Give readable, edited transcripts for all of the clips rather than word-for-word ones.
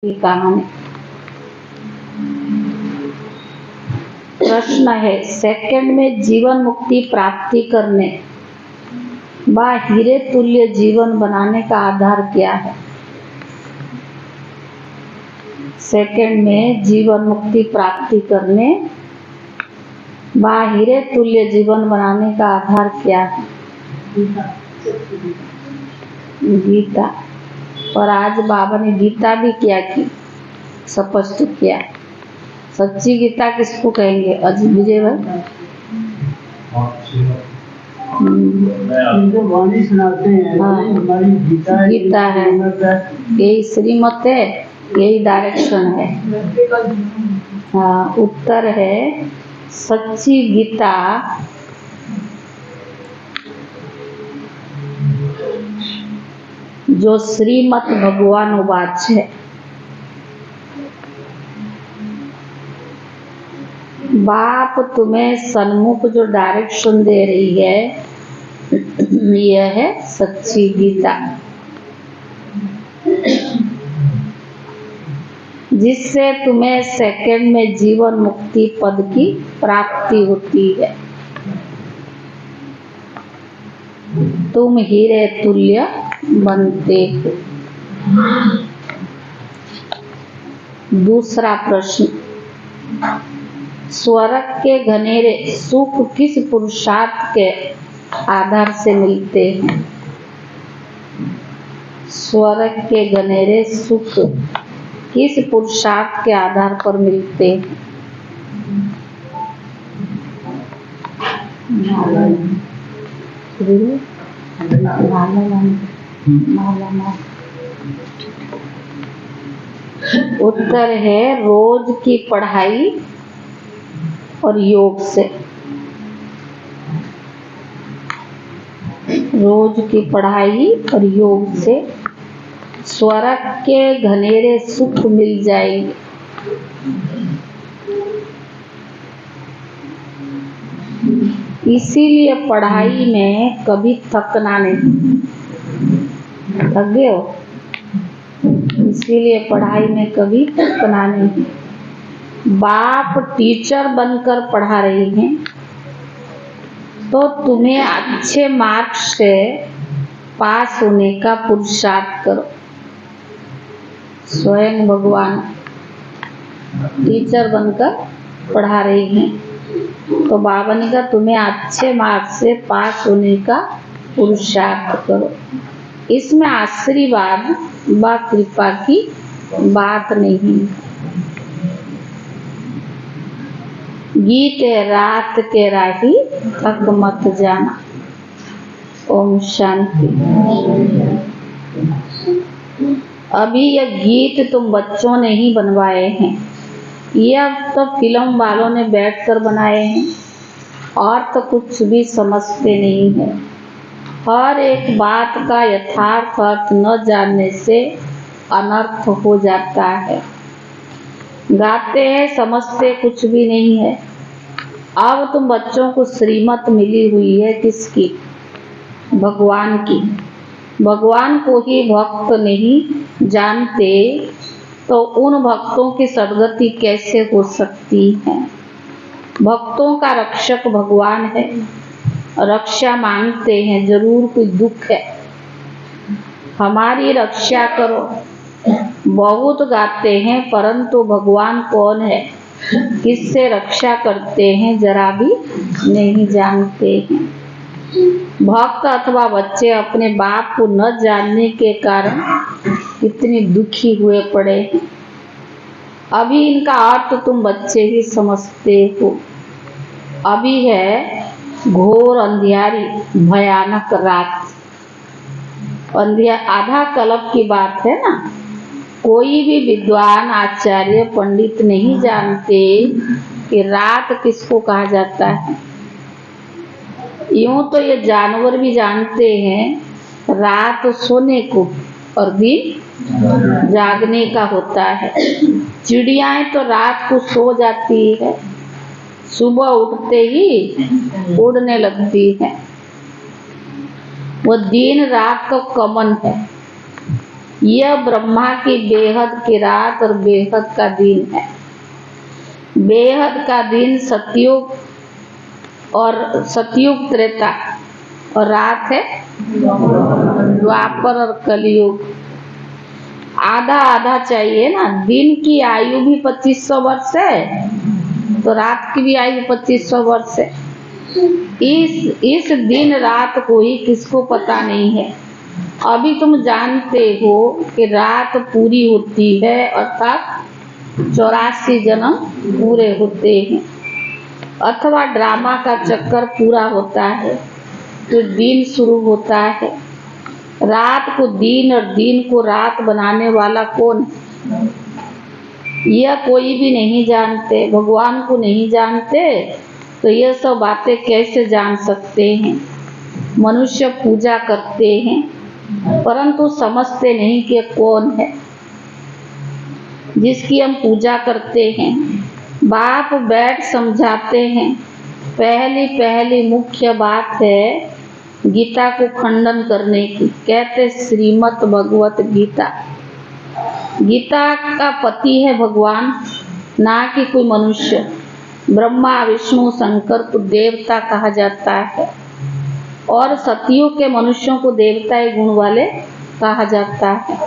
की कहानी। प्रश्न है, सेकंड में जीवन मुक्ति प्राप्ति करने व हीरे तुल्य जीवन बनाने का आधार क्या है? सेकंड में जीवन मुक्ति प्राप्ति करने व हीरे तुल्य जीवन बनाने का आधार क्या है? गीता। और आज बाबा ने गीता भी क्या की, स्पष्ट किया। सच्ची गीता किसको कहेंगे? अजीत विजय भाई वाणी सुनाते हैं। हाँ, हमारी गीता है, यही श्रीमत है, यही डायरेक्शन है। हाँ, उत्तर है सच्ची गीता जो श्रीमत भगवान उवाच है। बाप तुम्हें सन्मुख जो डायरेक्शन दे रही है, यह है सच्ची गीता, जिससे तुम्हें सेकंड में जीवन मुक्ति पद की प्राप्ति होती है। तुम हीरे तुल्य बनते हो। दूसरा प्रश्न, स्वर्ग के घनेरे सुख किस पुरुषार्थ के आधार से मिलते हैं? स्वर्ग के घनेरे सुख किस पुरुषार्थ के आधार पर मिलते हैं? उत्तर है रोज की पढ़ाई और योग से। रोज की पढ़ाई और योग से स्वर्ग के घनेरे सुख मिल जाएंगे। इसीलिए पढ़ाई में कभी थकना नहीं। थक गए हो? इसीलिए पढ़ाई में कभी थकना नहीं। बाप टीचर बनकर पढ़ा रही हैं, तो तुम्हें अच्छे मार्क्स से पास होने का पुरुषार्थ करो। स्वयं भगवान टीचर बनकर पढ़ा रही हैं, तो बाबा ने कहा तुम्हें अच्छे मार्क्स से पास होने का पुरुषार्थ करो। इसमें आशीर्वाद व कृपा की बात नहीं। गीत है रात के राही थक मत जाना। ओम शांति। अभी यह गीत तुम बच्चों ने ही बनवाए हैं, यह तो फिल्म वालों ने बैठकर बनाए हैं, और तो कुछ भी समझते नहीं है। हर एक बात का यथार्थ अर्थ न जानने से अनर्थ हो जाता है। गाते हैं, समझते कुछ भी नहीं है। अब तुम बच्चों को श्रीमत मिली हुई है किसकी? भगवान की। भगवान को ही भक्त नहीं जानते तो उन भक्तों की सद्गति कैसे हो सकती है? भक्तों का रक्षक भगवान है, रक्षा मांगते हैं, जरूर कोई दुख है, हमारी रक्षा करो। बहुत गाते हैं, परंतु भगवान कौन है, किससे रक्षा करते हैं, जरा भी नहीं जानते हैं। भक्त अथवा बच्चे अपने बाप को न जानने के कारण कितने दुखी हुए पड़े हैं। अभी इनका अर्थ तुम बच्चे ही समझते हो। अभी है घोर अंधियारी, भयानक रात। आधा कल्प की बात है ना। कोई भी विद्वान, आचार्य, पंडित नहीं जानते कि रात किसको कहा जाता है। यूं तो ये जानवर भी जानते हैं रात सोने को और दिन जागने का होता है। चिड़ियाएं तो रात को सो जाती है, सुबह उठते ही उड़ने लगती है। वो दिन रात का कमन है। यह ब्रह्मा की बेहद की रात और बेहद का दिन है। बेहद का दिन सतयुग और सतयुग त्रेता, और रात है द्वापर और कलयुग। आधा आधा चाहिए ना। दिन की आयु भी 2500 वर्ष है, तो रात की भी आयु 2500 वर्ष है। इस दिन रात को ही किसको पता नहीं है। अभी तुम जानते हो कि रात पूरी होती है, अर्थात 84 जन्म पूरे होते हैं, अथवा ड्रामा का चक्कर पूरा होता है तो दिन शुरू होता है। रात को दिन और दिन को रात बनाने वाला कौन है? यह कोई भी नहीं जानते। भगवान को नहीं जानते तो यह सब बातें कैसे जान सकते हैं। मनुष्य पूजा करते हैं परंतु समझते नहीं कि कौन है जिसकी हम पूजा करते हैं। बाप बैठ समझाते हैं। पहली मुख्य बात है गीता को खंडन करने की। कहते श्रीमद् भगवत गीता। गीता का पति है भगवान, ना कि कोई मनुष्य। ब्रह्मा विष्णु शंकर को देवता कहा जाता है और सतयुग के मनुष्यों को देवताई गुण वाले कहा जाता है।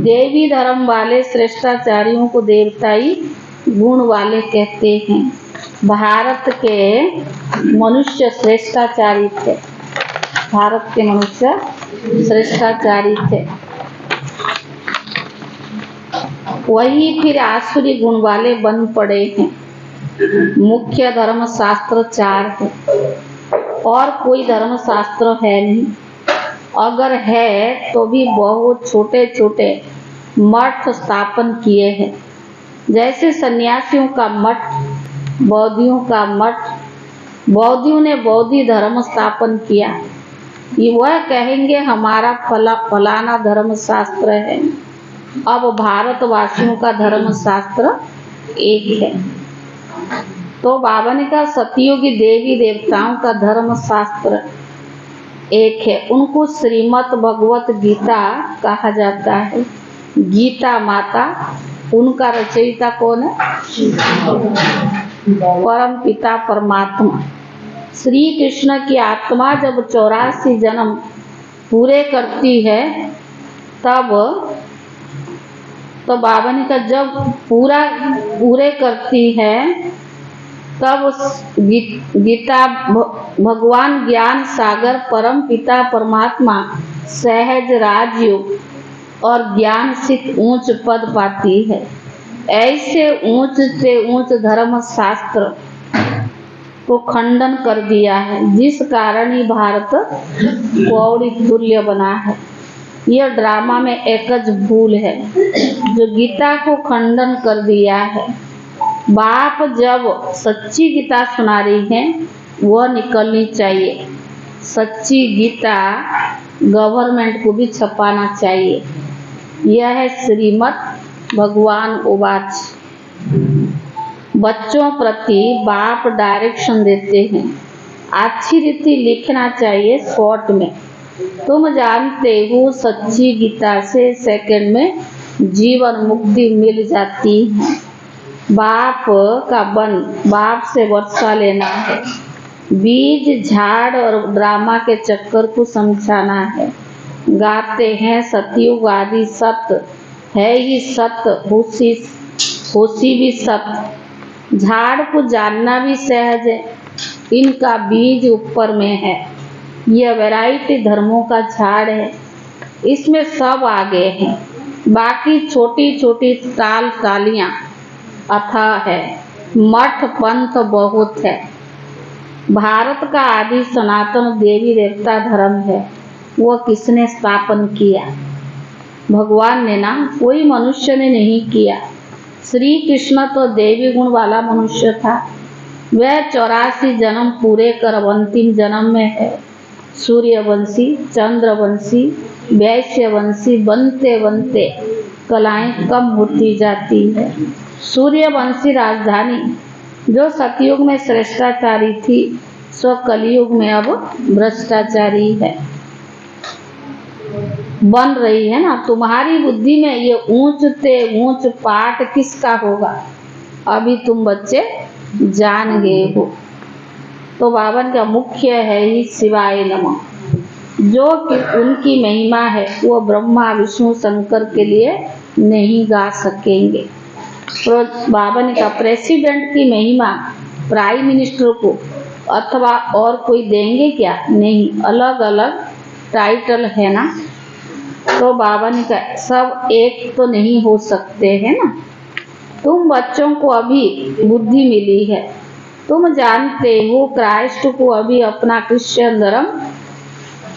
देवी धर्म वाले श्रेष्ठाचार्यों को देवताई गुण वाले कहते हैं। भारत के मनुष्य श्रेष्ठाचारी थे। भारत के मनुष्य श्रेष्ठाचारी थे। वही फिर आसुरी गुण वाले बन पड़े हैं। मुख्य धर्म शास्त्र 4 है और कोई धर्म शास्त्र है नहीं। अगर है तो भी बहुत छोटे छोटे मठ स्थापन किए हैं, जैसे सन्यासियों का मठ, बौद्धियों का मठ। बौद्धियों ने बौद्धि धर्म स्थापन किया। वह कहेंगे हमारा फलाना धर्म शास्त्र है। अब भारतवासियों का धर्म शास्त्र एक है। तो बाबा ने कहा सतयुगी देवी देवताओं का धर्म शास्त्र एक है। उनको श्रीमद् भगवत गीता कहा जाता है। गीता माता, उनका रचयिता कौन है? परम पिता परमात्मा श्री कृष्ण की आत्मा जब 84 जन्म पूरे करती है तब तो बाबा ने कहा जब पूरे करती है तब गीता भगवान ज्ञान सागर परम पिता परमात्मा सहज राजयोग और ज्ञान से ऊंच पद पाती है। ऐसे ऊंच से ऊंच धर्म शास्त्र को खंडन कर दिया है, जिस कारण ही भारत कौड़ी तुल्य बना है। यह ड्रामा में एकच भूल है जो गीता को खंडन कर दिया है। बाप जब सच्ची गीता सुना रही है वह निकलनी चाहिए। सच्ची गीता गवर्नमेंट को भी छपाना चाहिए। यह है श्रीमद् भगवान उवाच। बच्चों प्रति बाप डायरेक्शन देते हैं। अच्छी रीति लिखना चाहिए शॉर्ट में। तुम जानते हो सच्ची गीता से सेकंड में जीवन मुक्ति मिल जाती है। बाप का बन बाप से वर्षा लेना है। बीज झाड़ और ड्रामा के चक्कर को समझाना है। गाते हैं सतयुग आदि सत्य है ही सत्य, होशी भी सत्य। झाड़ को जानना भी सहज है। इनका बीज ऊपर में है। यह वैरायटी धर्मों का झाड़ है। इसमें सब आगे हैं। बाकी छोटी छोटी टालियां अथाह है। मठ पंथ बहुत है। भारत का आदि सनातन देवी देवता धर्म है। वह किसने स्थापन किया? भगवान ने ना, कोई मनुष्य ने नहीं किया। श्री कृष्ण तो देवी गुण वाला मनुष्य था। वह 84 जन्म पूरे कर अंतिम जन्म में है सूर्यवंशी, चंद्रवंशी, वैश्यवंशी बनते बनते कलाएं कम होती जाती है। सूर्यवंशी राजधानी जो सतयुग में श्रेष्ठाचारी थी सो कलयुग में अब भ्रष्टाचारी है। बन रही है ना, तुम्हारी बुद्धि में ये ऊंच ते ऊंच पाठ किसका होगा, अभी तुम बच्चे जान गए हो। तो बावन का मुख्य है ही शिवाय नमः, जो कि उनकी महिमा है वो ब्रह्मा विष्णु शंकर के लिए नहीं गा सकेंगे। बावन का प्रेसिडेंट की महिमा प्राइम मिनिस्टर को अथवा और कोई देंगे क्या, नहीं, अलग अलग टाइटल है ना। तो बावन का सब एक तो नहीं हो सकते है ना। तुम बच्चों को अभी बुद्धि मिली है, तुम जानते हो क्राइस्ट को अभी अपना क्रिश्चियन धर्म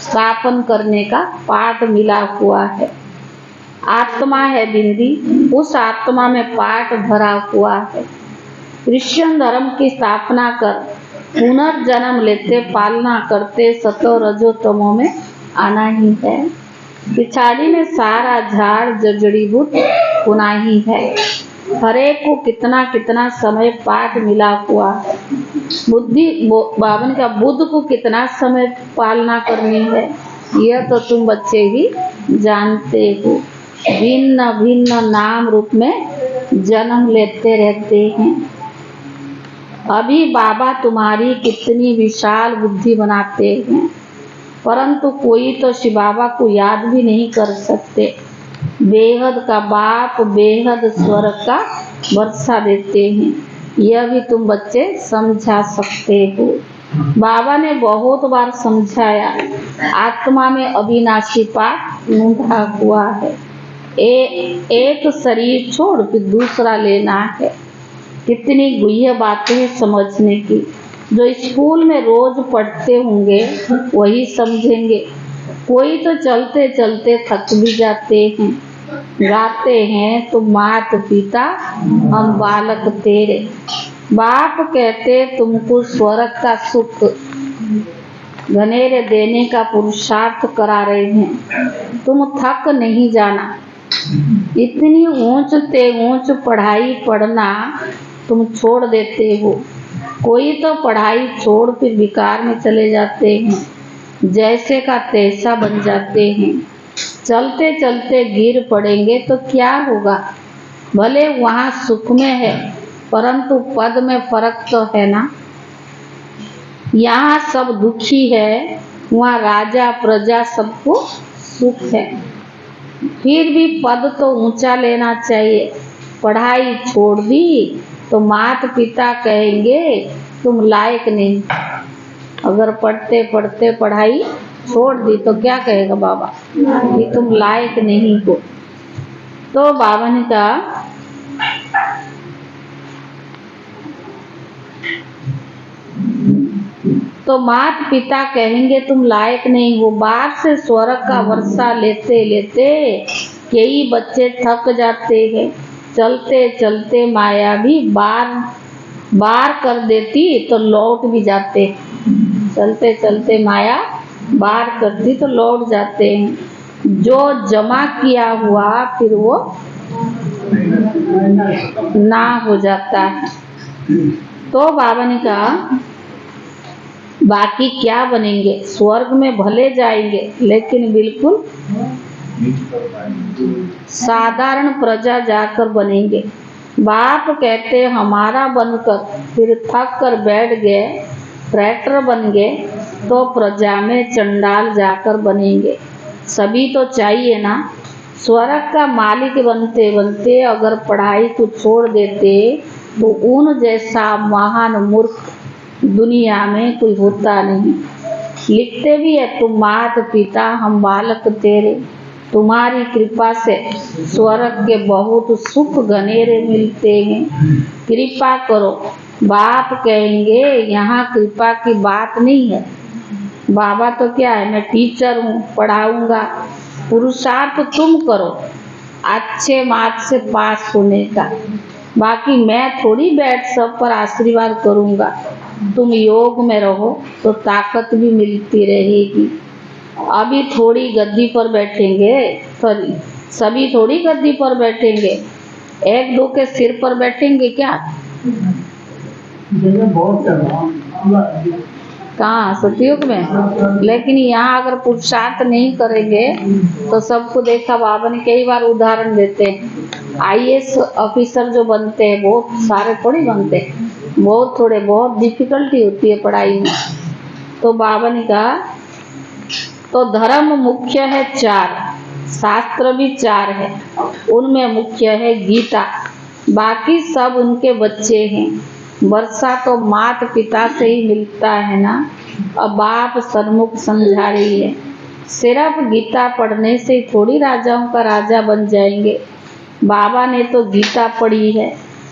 स्थापन करने का पाठ मिला हुआ है। आत्मा है बिंदी, उस आत्मा में पाठ भरा हुआ है। क्रिश्चियन धर्म की स्थापना कर पुनर्जन्म लेते पालना करते सतो रजो तमो में आना ही है। पिछाड़ी में सारा झाड़ जड़ीबूट होना ही है। हरे को कितना कितना समय पाठ मिला हुआ है। बुद्धि बावन का बुद्ध को कितना समय पालना करनी है, यह तो तुम बच्चे ही जानते हो। भिन्न भिन्न नाम रूप में जन्म लेते रहते हैं। अभी बाबा तुम्हारी कितनी विशाल बुद्धि बनाते हैं, परंतु कोई तो शिव बाबा को याद भी नहीं कर सकते। बेहद का बाप बेहद स्वर्ग का वर्षा देते हैं, यह भी तुम बच्चे समझा सकते हो। बाबा ने बहुत बार समझाया, आत्मा में अविनाशी पाठ लूंधा हुआ है। एक शरीर छोड़ फिर दूसरा लेना है। कितनी गुह्य बातें समझने की, जो स्कूल में रोज पढ़ते होंगे वही समझेंगे। कोई तो चलते चलते थक भी जाते हैं। गाते हैं तो मात पिता हम बालक तेरे, बाप कहते तुमको स्वर्ग का सुख घनेरे देने का पुरुषार्थ करा रहे हैं, तुम थक नहीं जाना। इतनी ऊंच ते ऊंच पढ़ाई पढ़ना तुम छोड़ देते हो। कोई तो पढ़ाई छोड़ फिर विकार में चले जाते हैं, जैसे का तैसा बन जाते हैं। चलते चलते गिर पड़ेंगे तो क्या होगा, भले वहाँ सुख में है परंतु पद में फर्क तो है ना। यहाँ सब दुखी है, वहाँ राजा प्रजा सबको सुख है। फिर भी पद तो ऊंचा लेना चाहिए। पढ़ाई छोड़ दी तो माता पिता कहेंगे तुम लायक नहीं। अगर पढ़ते पढ़ते पढ़ाई छोड़ दी तो क्या कहेगा बाबा कि तुम लायक नहीं हो। तो बाबा ने कहा तो माता पिता कहेंगे तुम लायक नहीं हो। बाहर से स्वर्ग का वर्षा लेते लेते कई बच्चे थक जाते हैं। चलते चलते माया भी बार कर देती तो लौट भी जाते। चलते चलते माया बार करती तो लौट जाते हैं। जो जमा किया हुआ फिर वो ना हो जाता है। तो बाबा ने कहा बाकी क्या बनेंगे, स्वर्ग में भले जाएंगे लेकिन बिल्कुल साधारण प्रजा जाकर बनेंगे। बाप कहते हमारा बनकर फिर थक कर बैठ गए, ट्रैक्टर बन गए तो प्रजा में चंडाल जाकर बनेंगे। सभी तो चाहिए ना। स्वर्ग का मालिक बनते बनते अगर पढ़ाई को छोड़ देते तो उन जैसा महान मूर्ख दुनिया में कोई होता नहीं। लिखते भी है तुम माता पिता हम बालक तेरे, तुम्हारी कृपा से स्वर्ग के बहुत सुख घनेरे मिलते हैं, कृपा करो। बाप कहेंगे यहाँ कृपा की बात नहीं है। बाबा तो क्या है, मैं टीचर हूँ, पढ़ाऊंगा। पुरुषार्थ तुम करो अच्छे मार्क्स से पास होने का, बाकी मैं थोड़ी बैठ सब पर आशीर्वाद करूंगा। तुम योग में रहो तो ताकत भी मिलती रहेगी। अभी थोड़ी गद्दी पर बैठेंगे, सभी थोड़ी गद्दी पर बैठेंगे। एक दो के सिर पर बैठेंगे क्या। कहाँ सतयुग में। लेकिन यहाँ अगर पुरुषार्थ नहीं करेंगे तो सबको देखा, बाबा ने कई बार उदाहरण देते हैं। आईएएस ऑफिसर जो बनते हैं बहुत सारे थोड़ी बनते हैं, बहुत थोड़े, बहुत डिफिकल्टी होती है पढ़ाई में। तो बाबा ने कहा तो धर्म मुख्य है 4, शास्त्र भी 4 है, उनमें मुख्य है गीता, बाकी सब उनके बच्चे हैं। वर्षा तो माता पिता से ही मिलता है ना। अब बाप सन्मुख समझा रही है, सिर्फ गीता पढ़ने से थोड़ी राजाओं का राजा बन जाएंगे। बाबा ने तो गीता पढ़ी है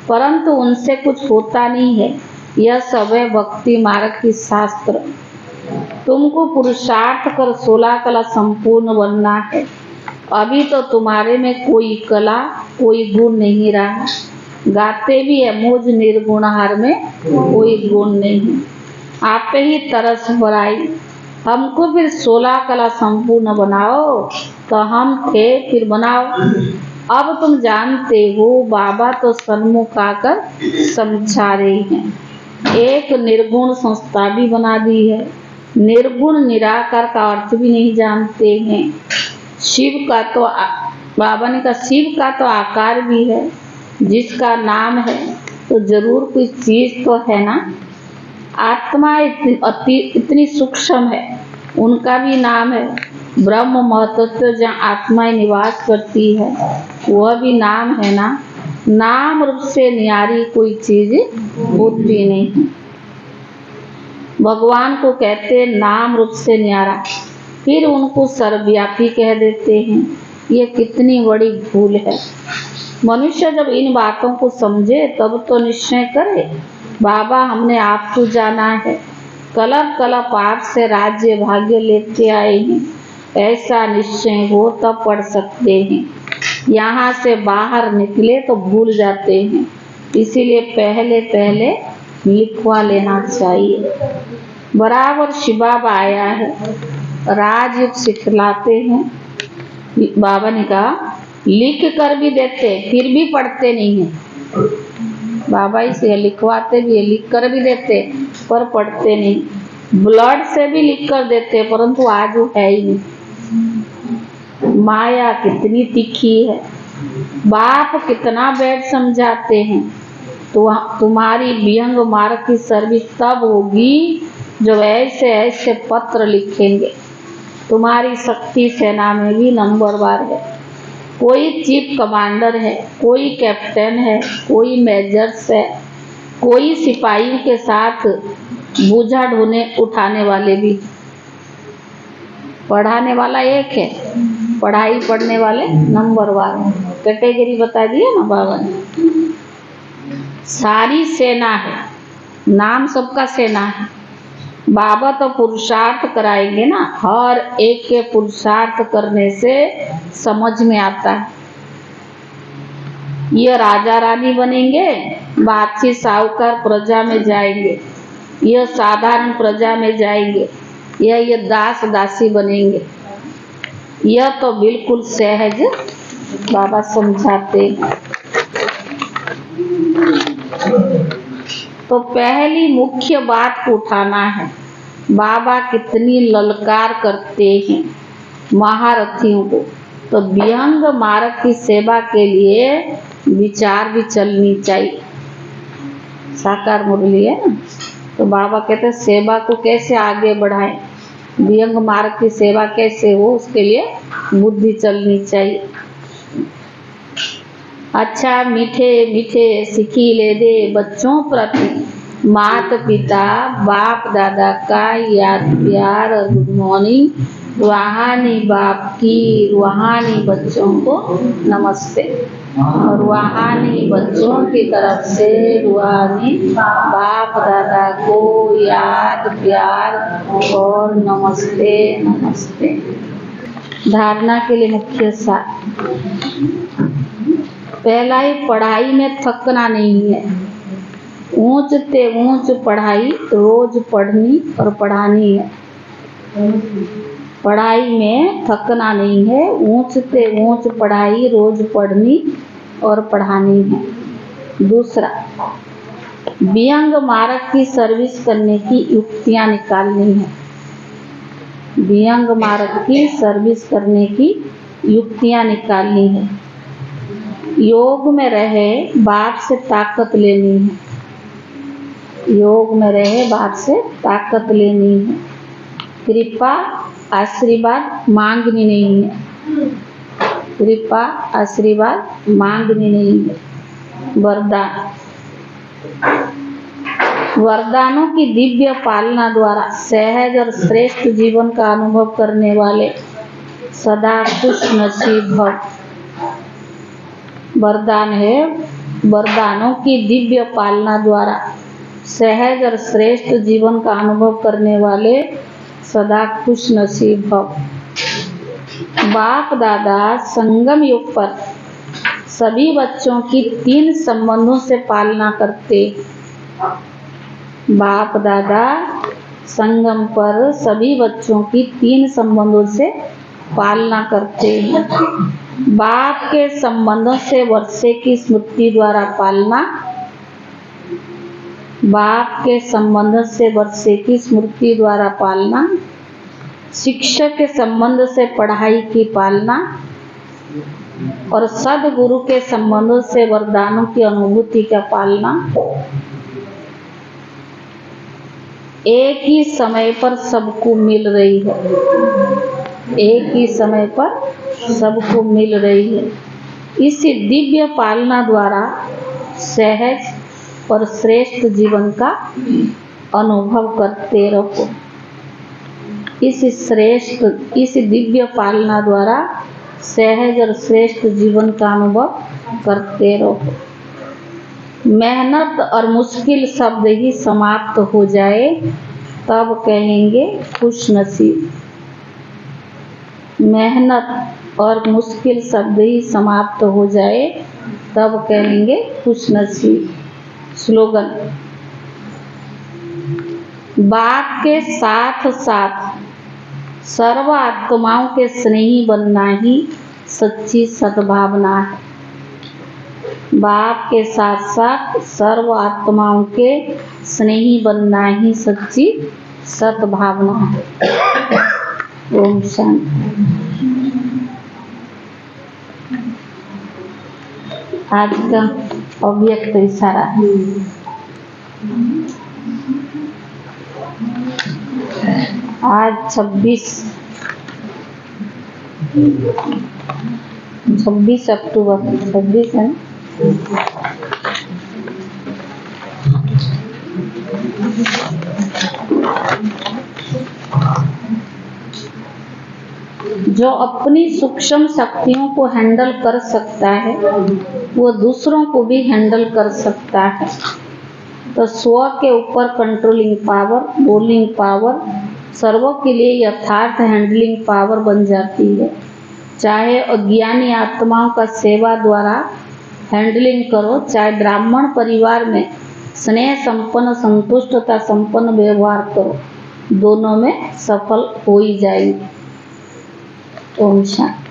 परंतु उनसे कुछ होता नहीं है। यह सब है भक्ति मार्ग की शास्त्र। तुमको पुरुषार्थ कर 16 कला संपूर्ण बनना है। अभी तो तुम्हारे में कोई कला कोई गुण नहीं रहा। गाते भी है मुझ निर्गुण हार में कोई गुण नहीं। आप पे ही तरस बराई, हमको फिर 16 कला संपूर्ण बनाओ। तो हम थे फिर बनाओ। अब तुम जानते हो बाबा तो सन्मुख आकर समझा रहे हैं। एक निर्गुण संस्था भी बना दी है। निर्गुण निराकार का अर्थ भी नहीं जानते हैं। शिव का तो बाबा ने कहा शिव का तो आकार भी है, जिसका नाम है तो जरूर कोई चीज तो है ना। आत्मा इतनी सूक्ष्म है, उनका भी नाम है। ब्रह्म महतत्व जहाँ आत्माएं निवास करती है वह भी नाम है ना। नाम रूप से न्यारी कोई चीज होती नहीं। भगवान को कहते हैं नाम रूप से न्यारा, फिर उनको सर्वव्यापी कह देते हैं। ये कितनी बड़ी भूल है। मनुष्य जब इन बातों को समझे तब तो निश्चय करे, बाबा हमने आपको जाना है, कलप कलप आपसे राज्य भाग्य लेते आए हैं। ऐसा निश्चय हो तब पढ़ सकते हैं। यहाँ से बाहर निकले तो भूल जाते हैं। इसीलिए पहले पहले लिखवा लेना चाहिए। बराबर शिबाब आया है, राजयुग सिखलाते हैं। बाबा ने कहा लिख कर भी देते फिर भी पढ़ते नहीं है। बाबा इसे लिखवाते भी है, लिख कर भी देते पर पढ़ते नहीं। ब्लड से भी लिख कर देते परंतु आज वो है ही नहीं। माया कितनी तीखी है। बाप कितना बैठ समझाते हैं। तो तुम्हारी विहंग मार्ग की सर्विस तब होगी जब ऐसे ऐसे पत्र लिखेंगे। तुम्हारी शक्ति सेना में भी नंबरवार है। कोई चीफ कमांडर है, कोई कैप्टन है, कोई मेजर्स है, कोई सिपाहियों के साथ बोझा ढोने उठाने वाले भी। पढ़ाने वाला एक है, पढ़ाई पढ़ने वाले नंबरवार। कैटेगरी बता दिया ना बाबा ने। सारी सेना है, नाम सबका सेना है। बाबा तो पुरुषार्थ कराएंगे ना, हर एक के पुरुषार्थ करने से समझ में आता है। ये राजा रानी बनेंगे, बादशाह साहूकार प्रजा में जाएंगे, यह साधारण प्रजा में जाएंगे, ये दास दासी बनेंगे। यह तो बिल्कुल सहज बाबा समझाते हैं। तो पहली मुख्य बात को उठाना है। बाबा कितनी ललकार करते हैं महारथियों को। तो विहंग मार्ग की सेवा के लिए विचार भी चलनी चाहिए। साकार मुरली है ना, तो बाबा कहते हैं सेवा को कैसे आगे बढ़ाएं, विहंग मार्ग की सेवा कैसे हो, उसके लिए बुद्धि चलनी चाहिए। अच्छा मीठे मीठे सिखी ले दे बच्चों प्रति मात पिता बाप दादा का याद प्यार और गुड मॉर्निंग। रूहानी बाप की रूहानी बच्चों को नमस्ते। और रूहानी बच्चों की तरफ से रूहानी बाप दादा को याद प्यार और नमस्ते नमस्ते। धारणा के लिए मुख्य सार। पहला ही पढ़ाई में थकना नहीं है। ऊंच ते ऊंच पढ़ाई रोज पढ़नी और पढ़ानी है। पढ़ाई में थकना नहीं है। ऊंच ते ऊंच पढ़ाई रोज पढ़नी और पढ़ानी है। दूसरा व्यंग मार्ग की सर्विस करने की युक्तियां निकालनी है। व्यंग मार्ग की सर्विस करने की युक्तियां निकालनी है। योग में रहे बाप से ताकत लेनी है। योग में रहे बाप से ताकत लेनी है। कृपा आशीर्वाद मांगनी नहीं है। कृपा आशीर्वाद मांगनी नहीं है। वरदान, वरदानों की दिव्य पालना द्वारा सहज और श्रेष्ठ जीवन का अनुभव करने वाले सदा खुश नसीब भव। वरदान है, वरदानों की दिव्य पालना द्वारा सहज और श्रेष्ठ जीवन का अनुभव करने वाले सदा खुश नसीब भव। बाप दादा संगम युग पर सभी बच्चों की 3 संबंधों से पालना करते। बाप दादा संगम पर सभी बच्चों की 3 संबंधों से पालना करते हैं। बाप के संबंधों से वर्षे की स्मृति द्वारा पालना। बाप के संबंध से वर्षे की स्मृति द्वारा पालना। शिक्षक के संबंध से पढ़ाई की पालना और सदगुरु के संबंधों से वरदानों की अनुभूति का पालना। एक ही समय पर सबको मिल रही है। एक ही समय पर सबको मिल रही है। इस दिव्य पालना द्वारा सहज और श्रेष्ठ जीवन का अनुभव करते रहो। इस दिव्य पालना द्वारा सहज और श्रेष्ठ जीवन का अनुभव करते रहो। मेहनत और मुश्किल शब्द ही समाप्त हो जाए तब कहेंगे खुश नसीब। मेहनत और मुश्किल शब्द ही समाप्त हो जाए तब कहेंगे खुश नसीब। स्लोगन, बाप के साथ साथ सर्व आत्माओं के स्नेही बनना ही सच्ची सद्भावना है। बाप के साथ साथ सर्व आत्माओं के स्नेही बनना ही सच्ची सद्भावना है। ओम शांति। आज का अव्यक्त इशारा आज 26 अक्टूबर 26 है। जो अपनी सूक्ष्म शक्तियों को हैंडल कर सकता है वो दूसरों को भी हैंडल कर सकता है। तो स्व के ऊपर कंट्रोलिंग पावर, रूलिंग पावर सर्वों के लिए यथार्थ हैंडलिंग पावर बन जाती है। चाहे अज्ञानी आत्माओं का सेवा द्वारा हैंडलिंग करो, चाहे ब्राह्मण परिवार में स्नेह संपन्न संतुष्टता संपन्न व्यवहार करो, दोनों में सफल हो ही जाएंगे। ओम शांति।